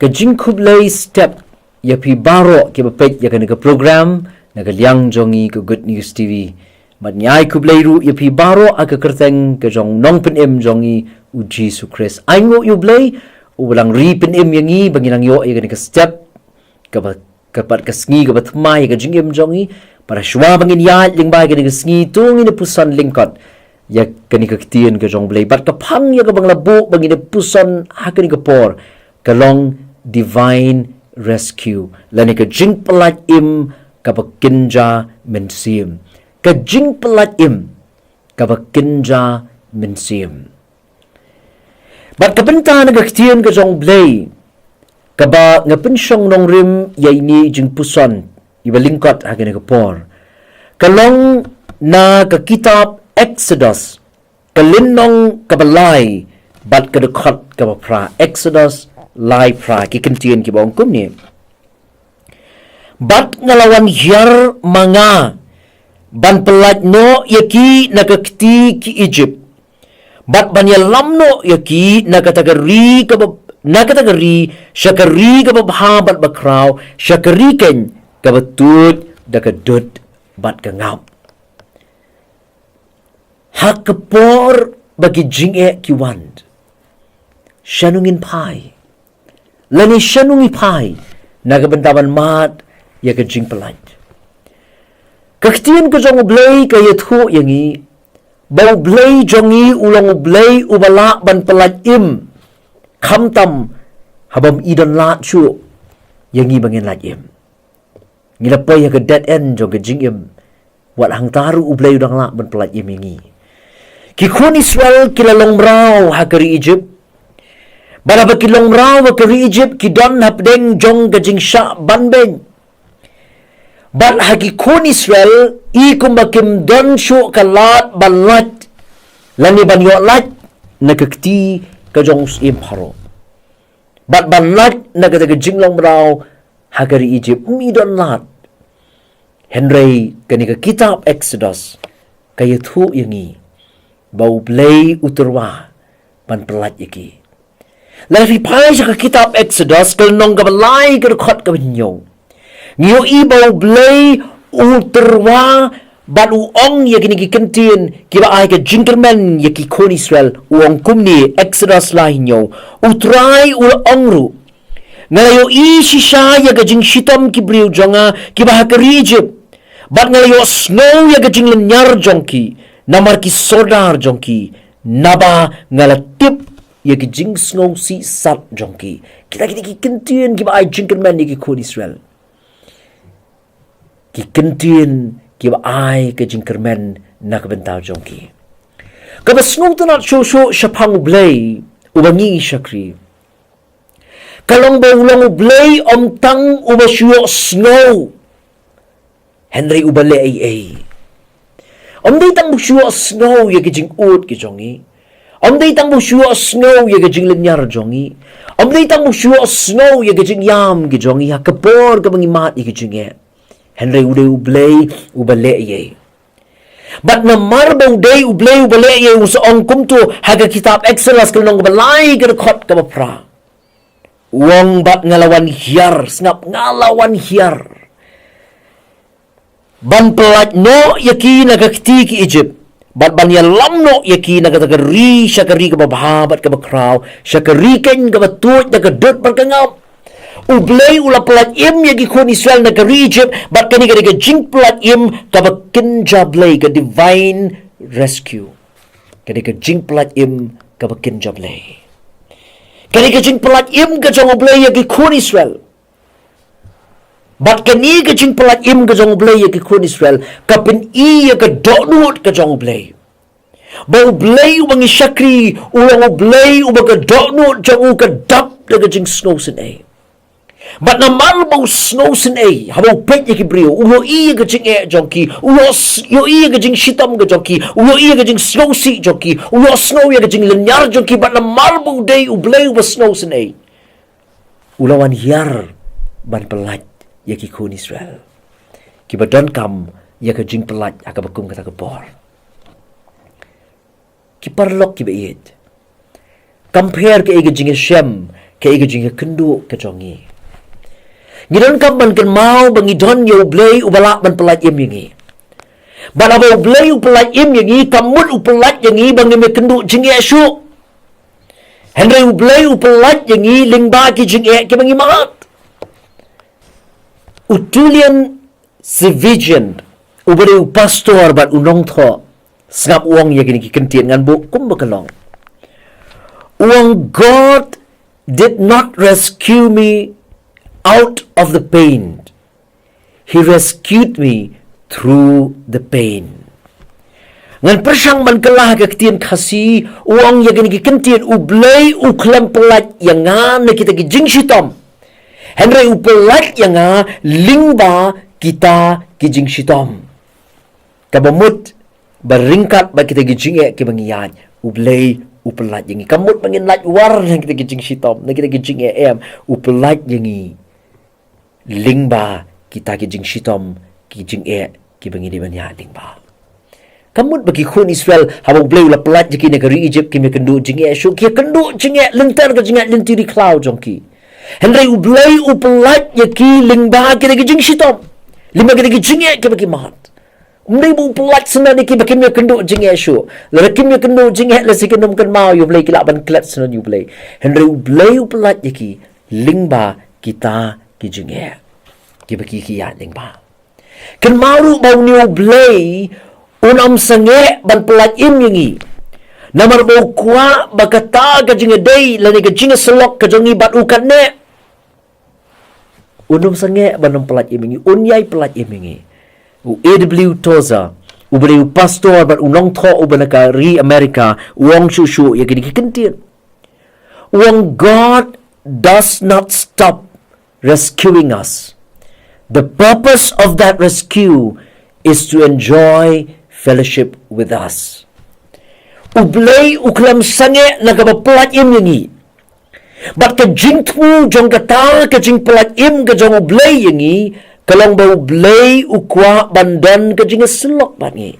ka jingkublai step ya pi baro ki bapet ya ka program naga liang jongi ka Good News TV mat nyai kublai ru ya pi baro aga kyrteng ka jong nong pen em jongi U Jisu Khrist aingo U Blei u balang ri pen em yangi banginang yo ya ka step ka kapat ka sngi ka batmai ka jingim jongi para shwa bangin ya ling bai ka sngi tung ina pusan lyngkot ya kani Ka Ktien ka jong Blei bat ka phang ya ka bang labo bangin pusan hakani ka por ka long divine rescue lani ka jingpyllaitim Kaba Kynja mynsiem ka jingpyllaitim Kaba Kynja mynsiem bat ka benta na Ka Ktien ka jong Blei kaba nga pensyong nong rim ya ini jingpuson iba lyngkot hakin ka por kalong na ka kitab Eksodos kalinong kabalay bat ka dekot kaba pra Eksodos lai pra ki Ktien ki bawang kumni bat ngalawan hiyar mga ban pelat no yaki nakakti ki Egypt bat banyalam no yaki nakatagari nakatagari syakari kababha bat bakraw syakari ken kabatut dakadut bat kangap hakapor bagi jinge kiwand syanungin pai lani syanungi pai nagabantaban mat ya ka jingpyllait Ka Ktien ka jong Blei ka yathu yangi bau Blei jongi ulang Blei ubala ban pelaitim kamtam habam idan lat chu yangi bangin latim ngilapay ka dead end jong ka jingim wat hang taru U Blei udang lat ban pelaitim yangi ki khun Israel kilalong raw hakari Egypt baraba kilong raw hakari Egypt ki don hapdeng jong ka jingsha banben bat hagi khun Israel I kumbakim don shu kalat banlat lani banyo lat nakakti ka jong Syiem haro bat banlat nagataga jinglong raw hagari Egypt umidon lat Henry kani ka kitab Eksodos kayathu yangi bau Blei uturwa ban pelat yaki lafi pai sa ka kitab Eksodos kalnong kabalay kadukot kabinyo Ngiyo ibaw Blei uturwa ban uong ya kini Ka Ktien kiba ay ka jingkermen ya ki kon Israel uong kumni Exodus lahinyo utray uong ru ngalayo shisha ya ka jing shitam kibriw jonga kiba hakari Egypt bat ngalayo snow ya ka jing lenyar jongki namar ki sodar jongki naba ngalatip ya ka jing snow si sat jongki kita Ka Ktien kiba ay jingkermen ya ki kon Israel Ki Ktien kiba ay ka jingkermen na kabentaw jongki kabasnong tanat shosho syapang U Blei ubangi syakri kalong baulang U Blei omtang ubasyo snow Henry ubale ay omday tang busyo snow ya ka jing ut ki jongi omday tang busyo snow ya ka jing lenyar jongi omday tang busyo snow ya ka jing yam ki jongi ha kapor ka mangimat ya ka jinge Henry uday U Blei ubale ye bat na marba uday U Blei ubale ye usaong kumto haga kitab Exodus kalnong balay kadakot kabapra uang bat ngalawan hiyar snap ngalawan hiyar ban pelat no yaki nagakti ki Egypt bat ban yalam no yaki nagatagari syakari kababha bat kabakraw syakari ken kabatut nagadut barkangap U Blei ula pelaitim yagi kon Israel nagari Egypt bat kani ka jingpyllaitim Kaba Kynja Blei ka divine rescue kani ka jingpyllaitim Kaba Kynja Blei kani ka jingpyllaitim ka jong U Blei yagi kon Israel bat kani ka jingpyllaitim ka jong U Blei yagi kon Israel kapin iya ka donut ka jong U Blei ba U Blei ubangi syakri ulang U Blei ubaga donut jong U ka dap daga jing snow sin ay But na malbaw snow sin ay habaw pet ya kibriyo ulo iya ka jing jongki ulo iya ka jing shitam ka jongki ulo iya ka jing snow si jongki ulo snow ya ka jing lenyar jongki but na malbaw day ublay wa snow sin ay ulawan hiyar ban pelat ya ki kun Israel kiba don kam ya ka jing pelat akabakum kata kapor kiparlok kiba iit compare ka iga Jingiaseng ke ga jing kendu ke jongi ngidon kam ban kan mau bangi don U Blei ubala ban pelat im yangi bala U Blei upelat im yangi kamut upelat yangi bangi me kendu jing Yesu Henry U Blei upelat yangi lingba ki jing ke bangi mat utulian civision ubari pastor bat unong tho sngap uang ya kini Ka Ktien ngan bu kumba kalong uang God did not rescue me out of the pain. He rescued me through the pain. Ngan persang man kalah Ka Ktien kasi uang ya kini Ka Ktien U Blei u klam pelat yang na kita ki jing shitom. Henry u pelat yang lingba kita ki jing shitom. Kabamut beringkat ba kita ki jing ke bangiyan U Blei upelat yangi kamut mangin lat war yang kita gijing shitom na kita gijing em upelat yangi lingba kita gijing shitom gijing ki bangi di banya lingba kamut bagi khun Israel habang Blei ula pelat jiki negeri Egypt kimi kendu jing shu ki kendu jing lentar ke jing lenti di cloud jongki Henry U Blei upelat yaki lingba kita gijing shitom lima kita gijing ki bagi mat Umday bu pelat sana ni ki bakim ya kendu jing Yesu. Larakim ya kendu jing la sikenum kan mau U Blei kila ban klat sana U Blei. Henry U Blei pelat yaki lingba kita ki jing ki baki ki ya lingba. Kan mau bau ni U Blei unam sange ban pelat im yangi. Namar bau kwa bakata ka jing dei la ni ka jing selok ka jongi bat ukat ne. Unam sange ban pelat im yangi. Unyai pelat im yangi. U Toza ubari pastor bat unong tho ubanaka ri America uang shushu ya kini Ka Ktien uang God does not stop rescuing us. The purpose of that rescue is to enjoy fellowship with us. U Blei uklam sange nagabapelat im yangi bat ka jingthmu jong kata ka jingpelat im ka jong U Blei yangi kalong bau Blei ukwa bandan ka jinga selok bangi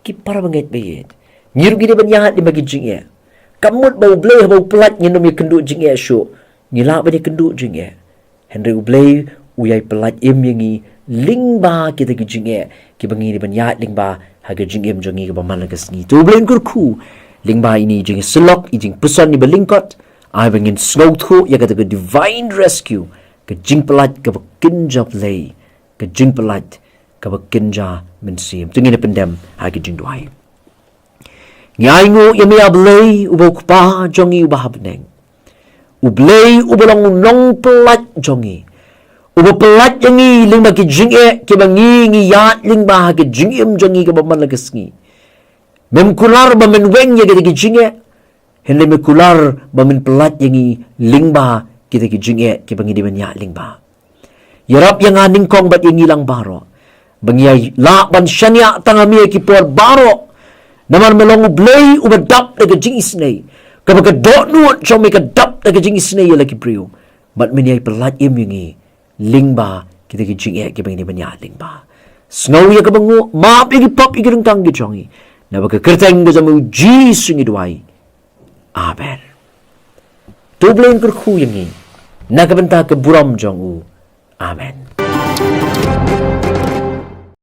ki para bangit bayit nyiru gini banyahat di bagi jingya kamut bau Blei bau pelat nginom ya kendu jingya syu ngila bani kendu jingya Henry U Blei uyai pelat im yangi lingba kita ki jingya ki bangi di banyahat lingba haga jingim jongi ka baman ka sngi tu Blei kurku lingba ini jinga selok i jingpuson ni lyngkot ai bangin snowthu ya kata divine rescue ka Jingpyllaitim Kaba Kynja Blei ka Jingpyllaitim Kaba Kynja mynsiem tu ngina pendem hagi jingduai nyaingu yamia Blei ubo kupa jongi ubah beneng U Blei ubolong nong pelat jongi ubo pelat jongi lingba ki jinge ki bangi ngi yat lingba hagi jingim jongi ka baman lagasngi mem kular bamen weng ya ki jinge henle me kular bamen pelat yangi lingba kita ki jinge ki bangi di banyak lingba yarap yang aning kong bat yang ilang baro bangi la ban shania tangami ki por baro namar melong U Blei ubadap daga jing isnei kabaga dotnu chomi ka dap daga jing isnei lagi priu bat meniai pelat imingi lingba kita ki jinge ki bangi di banyak lingba snau ya kabangu maap igi pop igi rungtang gi jongi nabaga kyrteng ga jamu U Jisu ngi duai amen tu Blei kurku yangi nakabenta ke buram jong u amen